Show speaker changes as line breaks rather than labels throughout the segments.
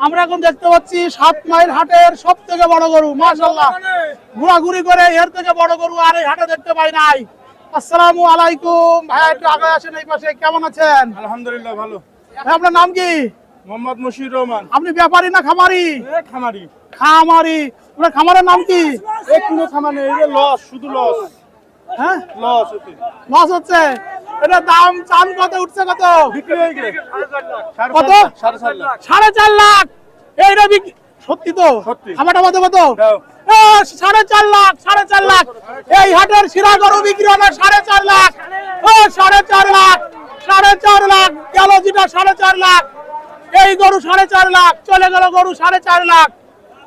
আমরা এখন দেখতে পাচ্ছি 7 মাইল হাটের সব থেকে বড় গরু, মাশাআল্লাহ। ঘোরাঘুরি করে এর থেকে বড় গরু আর এই হাটে দেখতে পাই নাই। আসসালামু আলাইকুম ভাই, একটু আগে আসেন এই পাশে। কেমন আছেন?
আলহামদুলিল্লাহ ভালো।
ভাই আপনার নাম কি?
মোহাম্মদ মুশির রহমান।
আপনি ব্যাপারী না খামারি?
খামারি।
খামারি। আপনার খামারের নাম কি?
কোনো খামার নেই, এটা লস, শুধু লস।
হ্যাঁ,
লস হচ্ছে।
লস হচ্ছে। এটা দাম চান কত, উঠছে কত?
বিক্রি হয়ে গেছে
কত?
4.5 লাখ।
4.5 লাখ। এইটা সত্যি তো?
সত্যি।
খামারটা কত কত?
দাও।
4.5 লাখ, 4.5 লাখ। এই হাটের শিরা গরু বিক্রি হবে 4.5 লাখ। 4.5 লাখ, 4.5 লাখ গেল, যেটা 4.5 লাখ। এই গরু 4.5 লাখ, চলে গেল গরু 4.5 লাখ।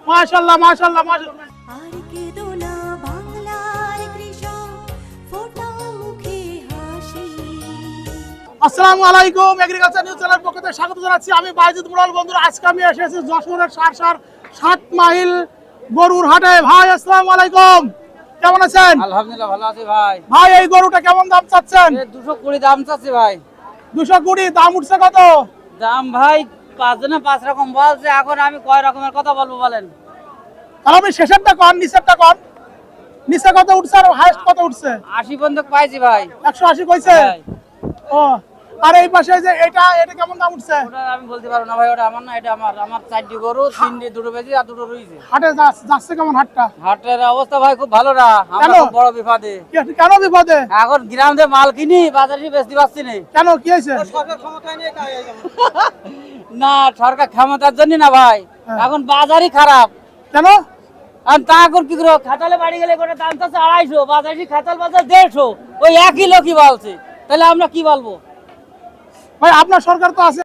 মাশাআল্লাহ, মাশাআল্লাহ, মাশাআল্লাহ।
আর কেঁদো না বাংলার কৃষক, ফোটাও মুখে হাসি।
আসসালামু আলাইকুম, এগ্রিকালচার নিউজ চ্যানেলের পক্ষ থেকে স্বাগত জানাচ্ছি। আমি বাইজিদ মুরাল। বন্ধুরা, আজকে আমি এসেছি যশোরের সারসার 7 মাইল গরুর হাটে। ভাই আসসালামু আলাইকুম, কেমন আছেন?
আলহামদুলিল্লাহ ভালো আছি ভাই।
ভাই এই গরুটা কেমন দাম চাচ্ছেন?
220 দাম চাচ্ছি ভাই।
220 দাম উঠছে কত?
দাম ভাই 5 জনে 5 রকম বলছে, এখন আমি কয় রকমের কথা বলবো বলেন?
তাহলে আপনি শেষেরটা কন, নিচেরটা কন। নিচে কত উঠছে আর হাইস্ট কত উঠছে?
80 পর্যন্ত পাইছি ভাই।
180 কইছে?
ভাই,
ও, আর এই পাশে যে এটা কেমন দাম উঠছে?
ওটা আমি বলতে পারবো না ভাই, ওটা আমার না, এটা আমার 4টি গরু, 3টি, 2টো বেশি আর 2টো রইছে।
হাটে যাচ্ছে কেমন হাটটা?
হাটের অবস্থা ভাই খুব ভালো না, আমরা
কেন?
খুব বড় বিপদে।
কেন বিপদে?
এখন গ্রাম থেকে মাল কিনি, বাজারে বেচতে পারছি না।
কেন, কি হয়েছে?
না, সরকার ক্ষমতার জন্য না ভাই,
হ্যাঁ।
এখন বাজারই খারাপ।
কেন?
আর তা এখন কি করবো, খাতালে বাড়ি গেলে করে দাম চাচ্ছে 250, বাজারে খাতাল বাজার 150, ওই একই লোকই বলছে, তাহলে আমরা কি বলবো?
ভাই আপনার সরকার তো আছে।